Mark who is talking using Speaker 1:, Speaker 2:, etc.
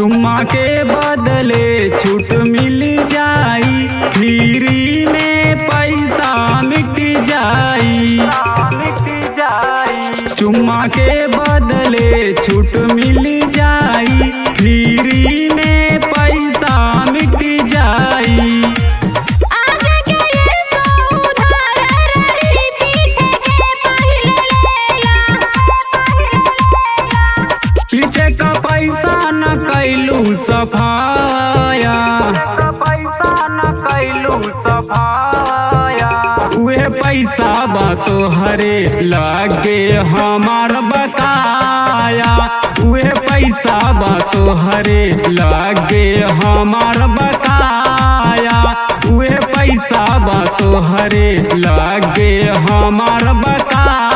Speaker 1: चुम्मा के बदले छूट मिल जाई, फ्री में पैसा मिट जाई। चुम्मा के बदले छूट मिल जाई, फ्री में पैसा मिट जाई। पीछे का पैसा न कैलू सफाया, उहे पैसा बा तोहरे लागे हमार बकाया। उहे पैसा बा तोहरे लागे हमार बकाया। उहे पैसा बा तोहरे लागे हमार बकाया।